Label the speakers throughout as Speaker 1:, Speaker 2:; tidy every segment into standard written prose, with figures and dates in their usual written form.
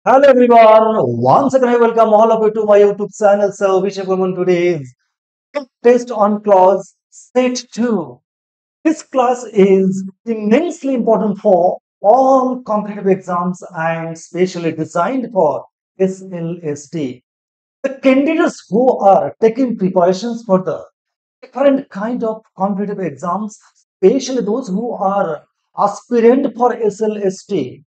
Speaker 1: Hello everyone, once again I welcome all of you to my YouTube channel. So Vishak Women today is test on clause set 2. This class is immensely important for all competitive exams and specially designed for SLST. The candidates who are taking preparations for the different kind of competitive exams, especially those who are aspirant for SLST,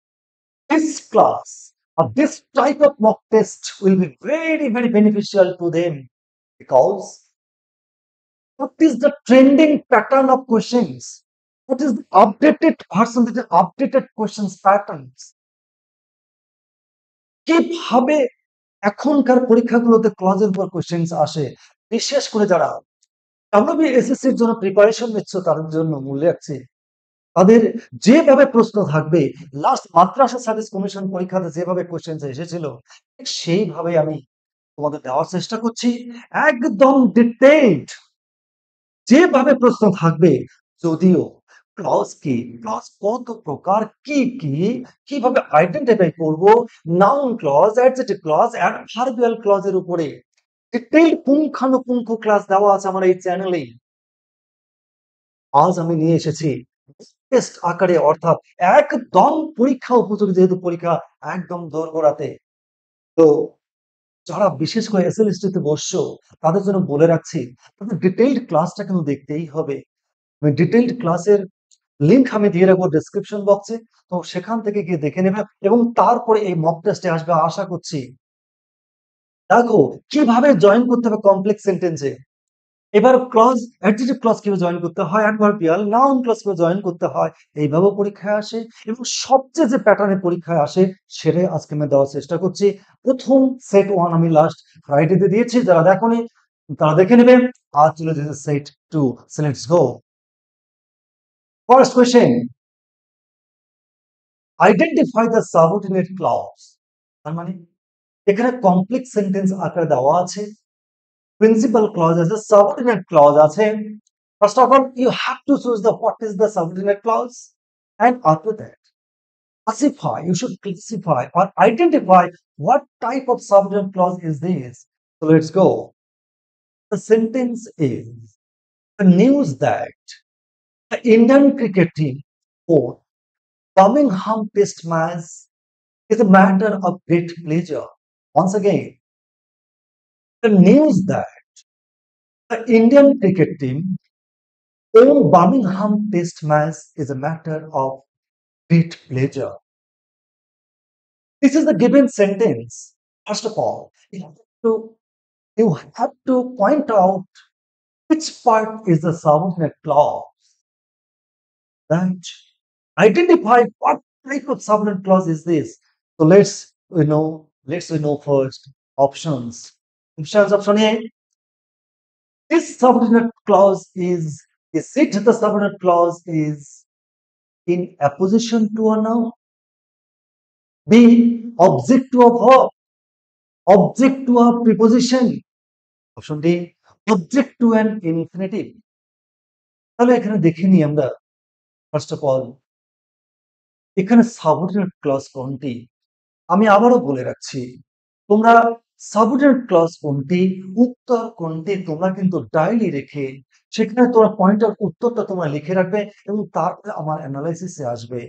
Speaker 1: this class or this type of mock test will be very, very beneficial to them because what is the trending pattern of questions? What is the updated percentage, updated questions patterns? কিভাবে এখনকার পরীক্ষাগুলোতে ক্লজের উপর questions আসে, বিশেষ করে যারা WBSSC এর জন্য প্রিপারেশন নিচ্ছ তাদের জন্য মূল্য রাখছে। তাদের যেভাবে প্রশ্ন থাকবে লাস্ট মাদ্রাসা সার্ভিস কমিশন পরীক্ষাতে যেভাবে কোশ্চেন এসেছিল ঠিক সেইভাবে আমি তোমাদের দেওয়ার চেষ্টা করছি। একদম ডিটেইলড যেভাবে প্রশ্ন থাকবে, যদিও ক্লজ কি, ক্লজ কত প্রকার, কি কি, কিভাবে আইডেন্টিফাই করব, noun clause, adjective clause, adverbial ক্লজের উপরে ডিটেইলড পুঙ্খানুপুঙ্খ ক্লাস দেওয়া আছে আমার এই চ্যানেলে। আজ আমি নিয়ে এসেছি টেস্ট আকারে, অর্থাৎ একদম পরীক্ষা উপযোগী, যেহেতু পরীক্ষা একদম দোরগোড়াতে। তো যারা বিশেষ করে এসএলএসটি তে বসছো তাদের জন্য বলে রাখছি, তাদের ডিটেইলড ক্লাসটা কিন্তু দেখতেই হবে। আমি ডিটেইলড ক্লাসের লিংক আমি দিয়ে রাখবো ডেসক্রিপশন বক্সে, তো সেখান থেকে গিয়ে দেখে নেবে এবং তারপরে এই মক টেস্টে আসবে আশা করছি। দেখো কিভাবে জয়েন করতে হবে কমপ্লেক্স সেন্টেন্সে। এবার ক্লজ, অ্যাডজেক্টিভ ক্লজ কিভাবে জয়েন করতে হয়, অ্যাডভার্বিয়াল, নাউন ক্লজ কিভাবে জয়েন করতে হয়, এইভাবে পরীক্ষায় আসে এবং সবচেয়ে যে প্যাটার্নে পরীক্ষায় আসে সেটাই আজকে আমি দেওয়ার চেষ্টা করছি। প্রথম সেট 1 আমি লাস্ট ফ্রাইডেতে দিয়েছি, যারা দেখোনি তারা দেখে নেবে। আজ চলে যেতে set 2। So let's go. First question, identify the subordinate clause. তার মানে এখানে কমপ্লেক্স সেন্টেন্স আকারে দেওয়া আছে, principal clause আছে, subordinate clause আছে। First of all, you have to choose the what is the subordinate clause, and after that, classify. You should classify or identify what type of subordinate clause is this. So let's go. The sentence is the news that the Indian cricket team won Birmingham Test match is a matter of great pleasure. Once again, the news that the Indian cricket team won Birmingham Test match is a matter of great pleasure. This is the given sentence. First of all, to, you have to point out which part is the subordinate clause. Right? Identify what type of subordinate clause is this. So let's first options. Option A. This subordinate clause is it the subordinate clause is in apposition to a noun? B. Object to a verb, object to a preposition. Option D. Object to an infinitive. তাহলে এখানে দেখে নিই আমরা first of all এখানে subordinate clause কোনটি। আমি আবারও বলে রাখছি, তোমরা সাবঅর্ডিনেট ক্লজ কোনটি, উত্তর কোনটি তোমরা কিন্তু ডায়েরি রেখে সেখানে তোমরা পয়েন্টার উত্তরটা তোমরা লিখে রাখবে এবং তারপরে আমার অ্যানালাইসিসে আসবে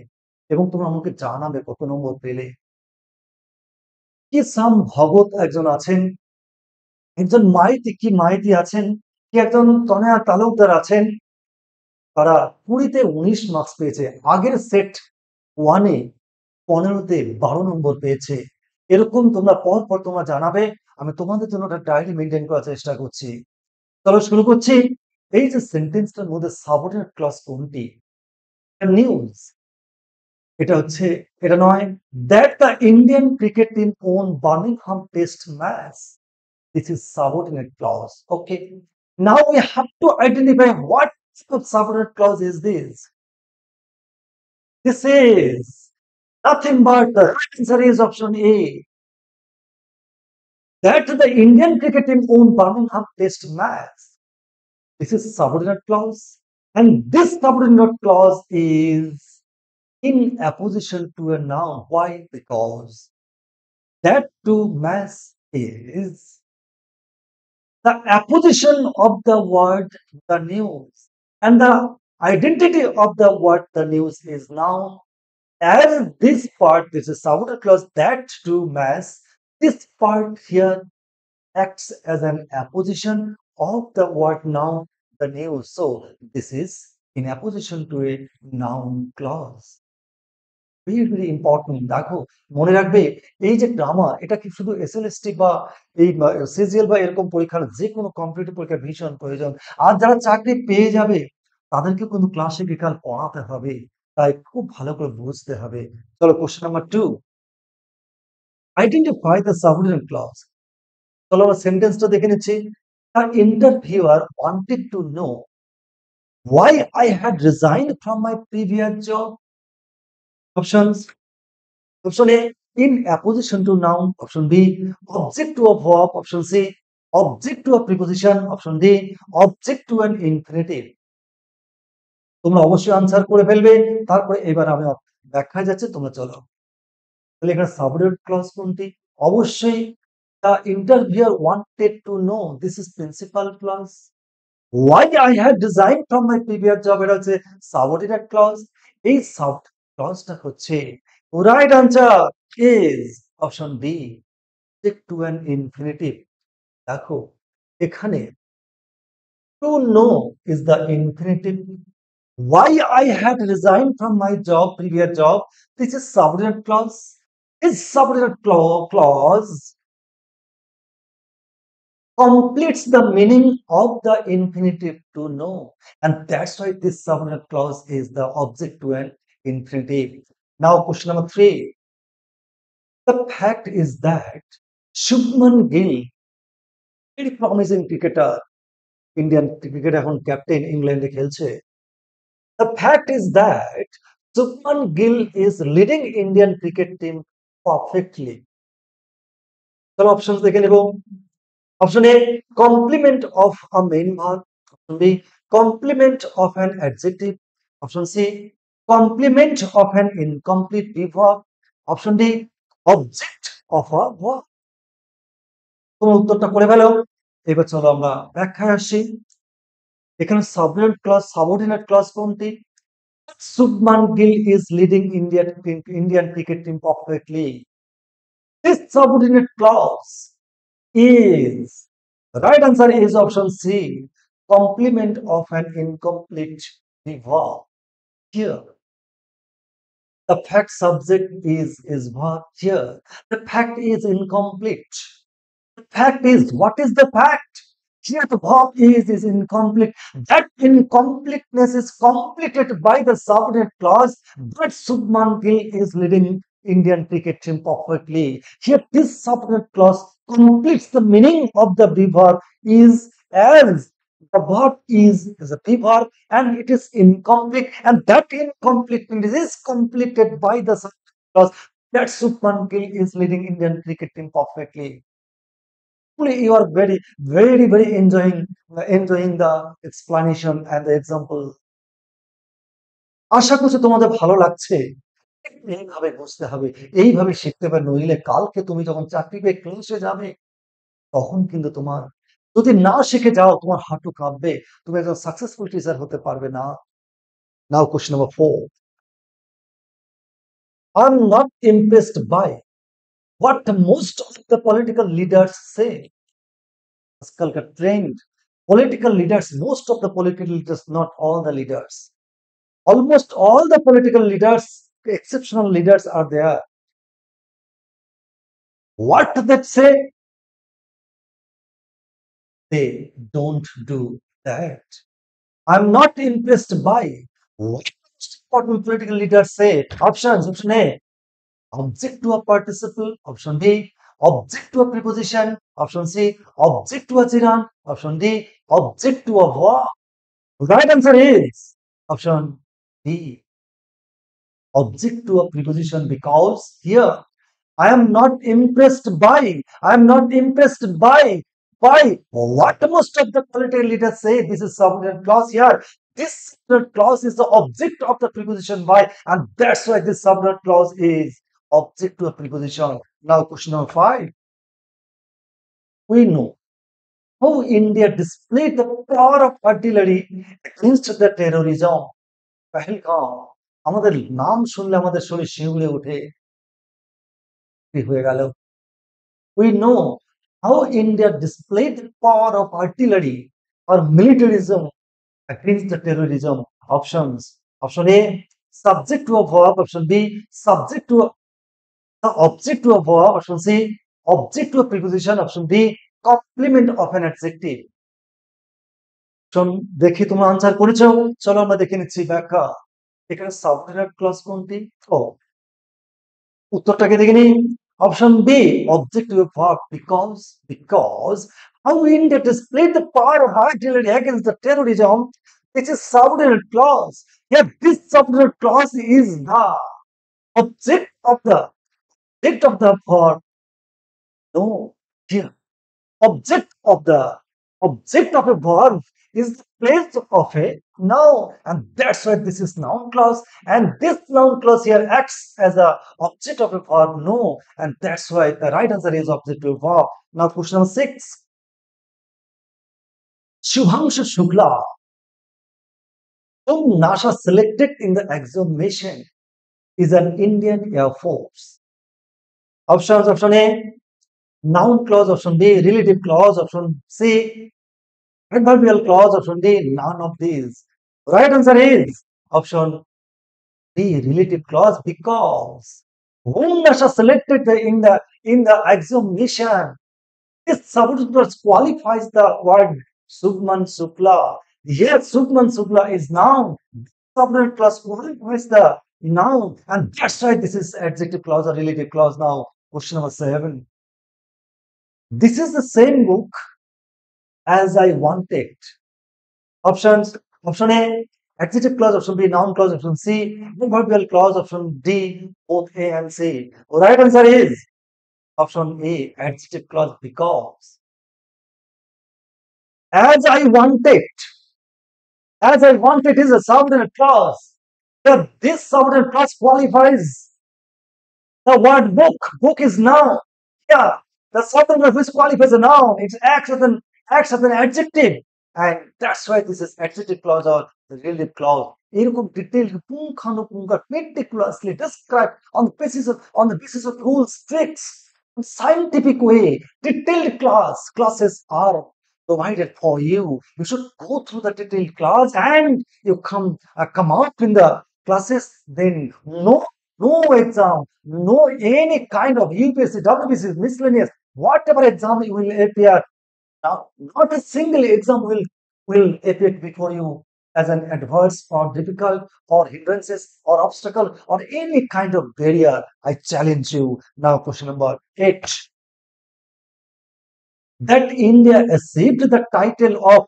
Speaker 1: এবং তোমরা আমাকে জানাবে কত নম্বর পেলে। কি সাম ভগত একজন আছেন, একজন মাইতি আছেন, কি একজন তনয়া তালুকদার আছেন, তারা 20-তে 19 মার্কস পেয়েছে, আগের সেট 1-এ 15-তে 12 নম্বর পেয়েছে। এরকম তোমরা পর তোমরা জানাবে, আমি তোমাদের জন্য একটা ডায়েরি মেনটেন করার চেষ্টা করছি। চলো শুরু করছি। এই যে সেন্টেন্সটার মধ্যে সাবঅর্ডিনেট ক্লজ কোনটি? নিউজ, এটা হচ্ছে, এটা নয়। That the Indian cricket team won Birmingham test match, this is subordinate clause. Okay. Now we have to identify what subordinate clause is this. This is nothing but the right answer is option A. That the Indian cricket team won Birmingham Test match. This is subordinate clause, and this subordinate clause is in apposition to a noun. Why? Because That to mass is the apposition of the word the news. And the identity of the word the news is now as this part, this is outer clause that to mass, this part here acts as an apposition of the word now, the news. So this is in apposition to a noun clause. Very, very important দেখো মনে রাখবে এই যে grammar এটা কি শুধু SLST বা এই সিজিএল বা এরকম পরীক্ষার যে কোনো কম্পিটিটিভ পরীক্ষার ভীষণ প্রয়োজন আর যারা চাকরি পেয়ে যাবে তাদেরকে কিন্তু ক্লাসিক্যাল পড়াতে হবে তাই খুব ভালো করে বুঝতে হবে চলো question number 2 identify the subordinate clause চলো আমরা সেন্টেন্সটা দেখে নিচ্ছি the interviewer wanted to know why I had resigned from my previous job. Options. Option A, in apposition to noun. Option B, object to a verb. Option C, object to a preposition. Option D, object to an infinitive. তোমরা অবশ্যই answer করে ফেলবে তারপরে এবার আমি ব্যাখ্যায় যাচ্ছি তোমরা চলো তাহলে এখানে সাবঅর্ডিনেট ক্লজ কোনটি অবশ্যই the interviewer wanted to know this is principal clause why I had resigned from my previous job এটা হচ্ছে সাবঅর্ডিনেট ক্লজ এই সাব ক্লজটা হচ্ছে right answer is option B object to an infinitive দেখো এখানে to know is the infinitive why I had resigned from my job previous job this is subordinate clause is subordinate clause completes the meaning of the infinitive to know and that's why this subordinate clause is the object to an infinitive now question number 3 the fact is that Shubman Gill very promising cricketer Indian cricket এখন captain ইংল্যান্ডে খেলছে the fact is that Shubman Gill is leading Indian cricket team perfectly চলো options দেখে নেব Option A, complement of a main verb. Option B, complement of an adjective. Option C, complement of an incomplete verb. Option D, object of a verb. তোমরা উত্তরটা করে ফেলো এবার চলো আমরা ব্যাখ্যায় আসি এখানে সাবঅর্ডিনেট ক্লজ কোনটি Shubman Gill is leading Indian cricket team perfectly. This subordinate clause is the right answer is option C complement of an incomplete verb here the fact subject is verb here the fact is incomplete the fact is what is the fact here the verb is incomplete that incompleteness is completed by the subordinate clause but Shubman Gill is leading Indian cricket team perfectly here this subordinate clause completes the meaning of the verb is as the verb is a verb and it is incomplete and that incompleteness is completed by the subject clause that Shubman Gill is leading Indian cricket team perfectly. You are very enjoying the explanation and the example. আশা করছি তোমাদের ভালো লাগছে এইভাবে বুঝতে হবে এইভাবে শিখতে হবে নইলে কালকে তুমি যখন চাকরি পেয়ে ক্লাসে যাবে তখন কিন্তু তোমার যদি না শিখে যাও তোমার হাঁটু কাঁপবে তুমি একজন সাকসেসফুল টিচার হতে পারবে না now question number 4 I'm not impressed by what most of the political leaders say আজকালকার trend political leaders most of the political leaders not all the leaders almost all the political leaders exceptional leaders are there what they say they don't do that I'm not impressed by what most important political leaders say options option A object to a participle option B object to a preposition option C object to a gerund option D object to a verb right answer is option D object to a preposition because here I am not impressed by I am not impressed by what most of the political leaders say this is subordinate clause here this subordinate clause is the object of the preposition by and that's why this subordinate clause is object to a preposition. Now question number 5. We know how India displayed the power of artillery against the terrorism. Pahalgam আমাদের নাম শুনলে আমাদের শরীর শিউরে ওঠে কি হয়ে গেল we know how India displayed the power of artillery or militarism against the terrorism. Options. Option A, subject to a verb. Option B, subject to the object to a verb. Option C, object to a preposition. Option D, complement of an adjective. দেখি তোমরা answer করেছো চলো আমরা দেখে নিচ্ছি ব্যাখ্যা এখানে subordinate clause কোনটি ও উত্তরটাকে দেখে নিই option B objective verb because how India displayed the power of artillery against the terrorism. This is subordinate clause. Yeah, this subordinate clause is the object of the verb. No, here object of a verb is the place of a noun, and that's why this is noun clause, and this noun clause here acts as a object of a verb. No, and that's why the right answer is object of a verb. Now question number 6. Shubhangshu Shukla, whom NASA selected in the examination, is an Indian Air Force. Options. Option A, noun clause. Option B, relative clause. Option C, adverbial clause. Option D, none of these. Right answer is option B, relative clause, because whom NASA selected in the examination, this subordinate clause qualifies the word Subman Shukla. Yes, Subman Shukla is noun. Subordinate clause qualifies the noun, and that's why this is adjective clause or relative clause. Now, question number 7. This is the same book as I wanted. Options. Option A, adjective clause. Option B, noun clause. Option C, adverbial clause. Option D, both A and C. Right answer is option A, adjective clause, because as I wanted is a subordinate clause. Yeah, this subordinate clause qualifies the word book. Book is noun. Yeah, the subordinate clause qualifies a noun. It acts as an adjective, and that's why this is adjective clause or relative clause. এরকম detailed পুঙ্খানুপুঙ্খ meticulously described on the basis of rules, tricks, scientific way. Detailed classes are provided for you. You should go through the detailed class and you come out in the classes. Then no exam, no any kind of UPSC, WPSC, miscellaneous, whatever exam you will appear. Now, not a single exam will appear before you as an adverse or difficult or hindrances or obstacle or any kind of barrier. I challenge you. Now, question number 8. That India achieved the title of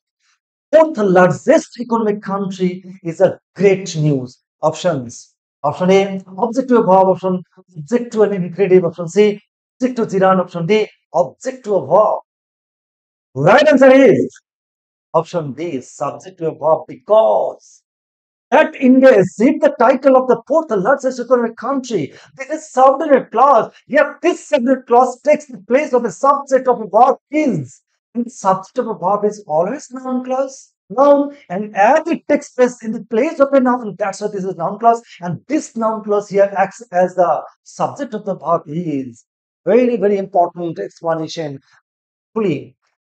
Speaker 1: fourth largest economic country is a great news. Options. Option A, object to a verb. Option object to an infinitive. Option C, object to gerund. Option D, object to a verb. Right answer is option D, subject to a verb, because that India achieved the title of the fourth largest economic country. This is subordinate clause. Yet this subordinate clause takes the place of a subject of a verb is. And subject of a verb is always noun clause. Noun, and as it takes place in the place of a noun, that's why this is noun clause. And this noun clause here acts as the subject of the verb is. Very, very important explanation.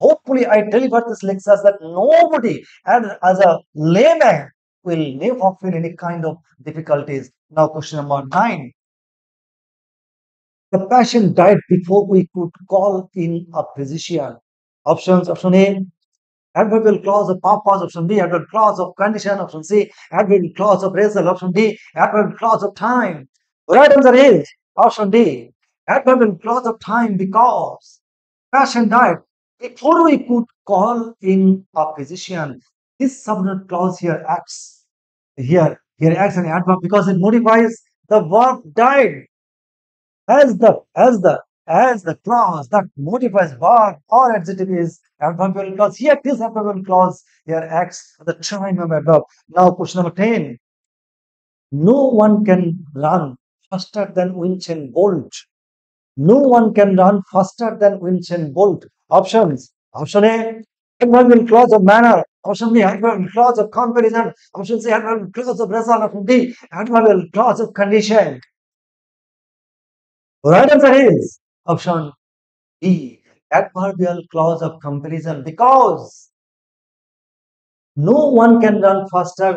Speaker 1: Hopefully, I deliver this lecture that nobody, and as a layman, will never feel any kind of difficulties. Now, question number 9. The patient died before we could call in a physician. Options. Option A, adverbial clause of purpose. Option B, adverbial clause of condition. Option C, adverbial clause of result. Option D, adverbial clause of time. Right answer is option D, adverbial clause of time, because patient died before we could call in a physician. This subordinate clause here acts as an adverb because it modifies the verb died as the clause that modifies verb or adjective is adverbial clause. Here this adverbial clause here acts as the time of adverb. Now question number 10. No one can run faster than Usain Bolt. No one can run faster than Usain Bolt. Options. Option A, adverbial clause of manner. Option B, adverbial clause of comparison. Option C, adverbial clause of result. Option D, adverbial clause of condition. Right answer is option D, adverbial clause of comparison, because no one can run faster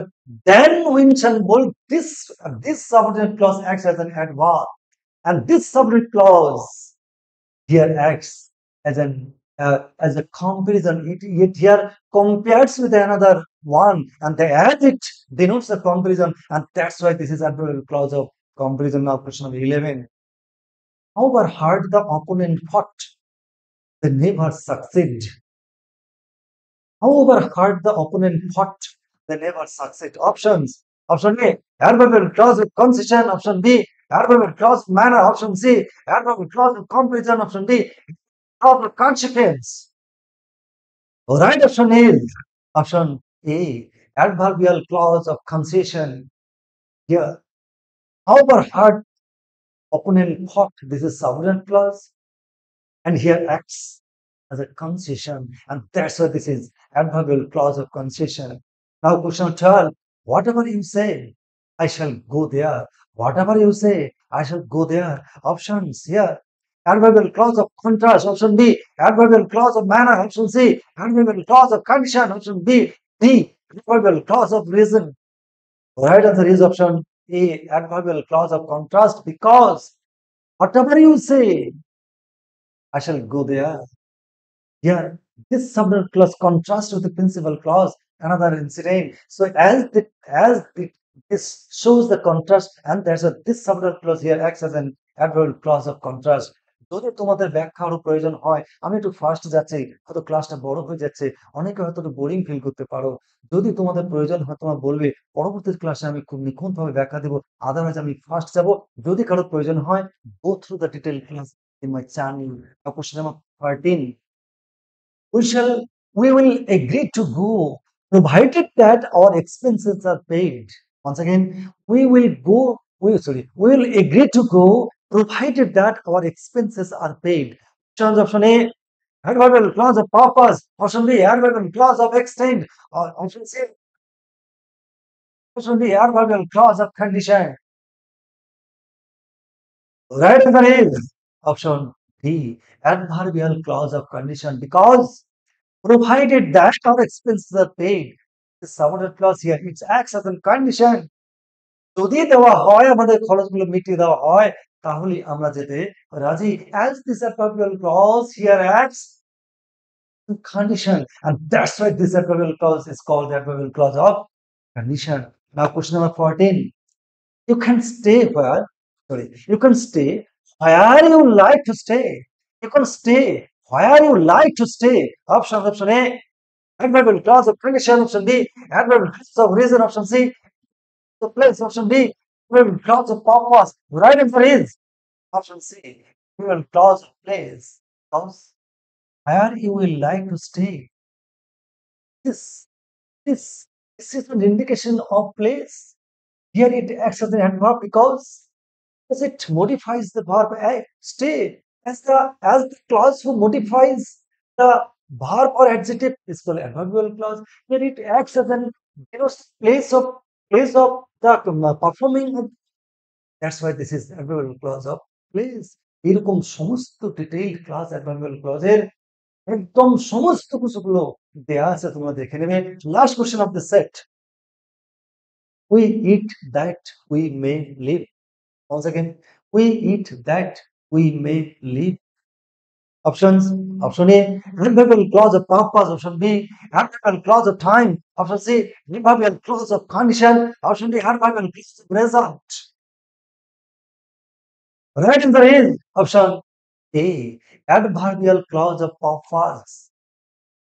Speaker 1: than Usain Bolt. This subordinate clause acts as an adverb, and this subordinate clause here acts as a comparison. It here compares with another one, and the as it denotes the comparison, and that's why this is adverbial clause of comparison. Now, question number 11. However hard the opponent fought, they never succeed. However hard the opponent fought, they never succeed. Options. Option A, adverbial clause with concession. Option B, adverbial clause manner. Option C, adverbial clause with comparison. Option D, clause with consequence. Right option is option A, adverbial clause of concession. Here, however hard opponent fought, this is subordinate clause, and here acts as a concession, and that's why this is adverbial clause of concession. Now, question 12. Whatever you say, I shall go there. Whatever you say, I shall go there. Options here. Adverbial clause of contrast. Option B. Adverbial clause of manner. Option C. Adverbial clause of condition. Option B. D. Adverbial clause of reason. Right answer is option A. Adverbial clause of contrast, because whatever you say, I shall go there. Here, this subordinate clause contrasts with the principal clause, another incident. So this shows the contrast, and there's this subordinate clause here acts as an adverbial clause of contrast. যদি তোমাদের ব্যাখ্যা আরো প্রয়োজন হয়, আমি একটু fast যাচ্ছি, হয়তো ক্লাসটা বড় হয়ে যাচ্ছে, অনেকে হয়তো একটু বোরিং ফিল করতে পারো। যদি তোমাদের প্রয়োজন হয় তোমার বলবে, পরবর্তী ক্লাসে আমি খুব নিখুঁতভাবে ব্যাখ্যা দেবো, আদারওয়াইজ আমি ফাস্ট যাব। যদি কারো প্রয়োজন হয়, go through the detailed class in my channel. Question number 13. We will agree to go provided that our expenses are paid. Once again, we will agree to go provided that our expenses are paid. Option A, adverbial clause of purpose. Option B, adverbial clause of extent. Option C, adverbial clause of condition. Right answer is option D, adverbial clause of condition, because provided that our expenses are paid, the subordinate clause here, it acts as a condition. যদি দেওয়া হয়, আমাদের খরচগুলো মিটিয়ে দেওয়া হয়, তাহলে আমরা যেতে রাজি। As this adverbial clause here acts condition, and that's why this adverbial clause is called the adverbial clause of condition. Now, question number 14. You can stay where you like to stay. You can stay where you like to stay. Option A, adverbial clause of condition. Option B, adverbial clause of reason. Option C, the place. Option D, adverbial clause of purpose. Right answer is option C, adverbial clause of place. House, where you will like to stay. This, this is an indication of place. Here it acts as an adverb because it modifies the verb stay. As the clause who modifies the verb or adjective is called adverbial clause. Here it acts as an place of the performing. That's why this is adverbial clause of place. এরকম সমস্ত detailed class adverbial ক্লজের একদম সমস্ত কিছুগুলো দেয়া আছে, তোমরা দেখে নেবে। Last question of the set, we eat that we may live. Once again, we eat that we may live. Options. Option A, adverbial clause of purpose. Option B, adverbial clause of time. Option C, adverbial clause of condition. Option D, adverbial clause of result. Right answer is option A, adverbial clause of purpose.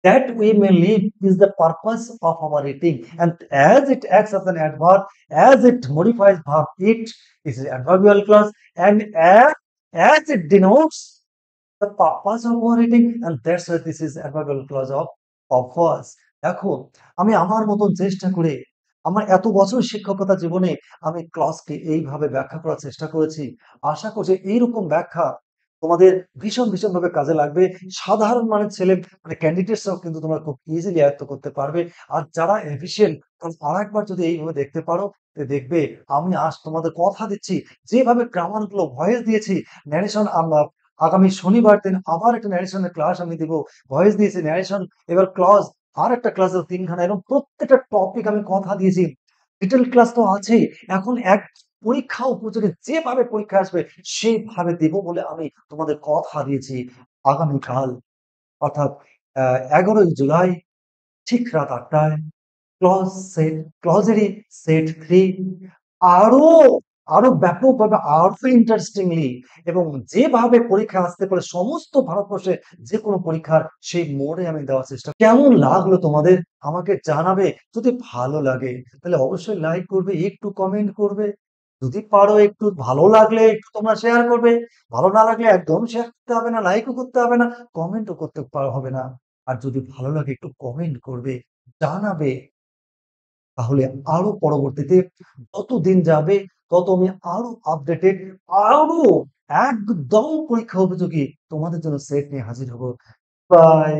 Speaker 1: That we may live is the purpose of our eating, and as it acts as an adverb, as it modifies verb it, is an adverbial clause, and as it denotes the purpose of our eating, and that's why this is adverbial clause of purpose. দেখো, আমি আমার মতন চেষ্টা করে আমার এত বছর শিক্ষকতা জীবনে আমি ক্লাসকে এইভাবে ব্যাখ্যা করার চেষ্টা করেছি। আশা করছি এইরকম ব্যাখ্যা তোমাদের ভীষণভাবে কাজে লাগবে। সাধারণ মানের ছেলে মানে ক্যান্ডিডেটসরাও কিন্তু তোমরা খুব ইজিলি আয়ত্ত করতে পারবে। আর যারা এফিশিয়েন্ট তারা আরেকবার যদি এইভাবে দেখতে পারো, দেখবে আমি আজ তোমাদের কথা দিচ্ছি, যেভাবে গ্রামার গুলো ভয়েস দিয়েছি, ন্যারেশন আমরা আগামী শনিবার দিন আবার একটা ন্যারেশনের ক্লাস আমি দিব। ভয়েস দিয়েছি, ন্যারেশন, এবার ক্লজ, আরেকটা ক্লাসের ৩ খানা, এরকম প্রত্যেকটা টপিক আমি কথা দিয়েছি। ডিটেইল ক্লাস তো আছেই। এখন পরীক্ষা উপযোগী যেভাবে পরীক্ষা আসবে সেভাবে দেব বলে আমি তোমাদের কথা দিয়েছি। আগামীকাল অর্থাৎ ১১ই জুলাই ঠিক রাত ৮টায় ক্লজ সেট ক্লজেরই সেট 3 আরো আরো ব্যাপকভাবে আরো ইন্টারেস্টিংলি এবং যেভাবে পরীক্ষা আসতে পারে সমস্ত ভারতবর্ষে যেকোনো পরীক্ষার সেই মোড়ে আমি দেওয়ার চেষ্টা কেমন লাগলো তোমাদের আমাকে জানাবে। যদি ভালো লাগে তাহলে অবশ্যই লাইক করবে, একটু কমেন্ট করবে। যদি পারো একটু ভালো লাগলে একটু তোমরা শেয়ার করবে। ভালো না লাগলে একদম শেয়ার করতে হবে না, লাইকও করতে হবে না, কমেন্টও করতে হবে না। আর যদি ভালো লাগে একটু কমেন্ট করবে, জানাবে। তাহলে আরো পরবর্তীতে যত দিন যাবে তত আমি আরো আপডেটেড, আরো একদম পরীক্ষা উপযোগী তোমাদের জন্য সেট নিয়ে হাজির হব। বাই।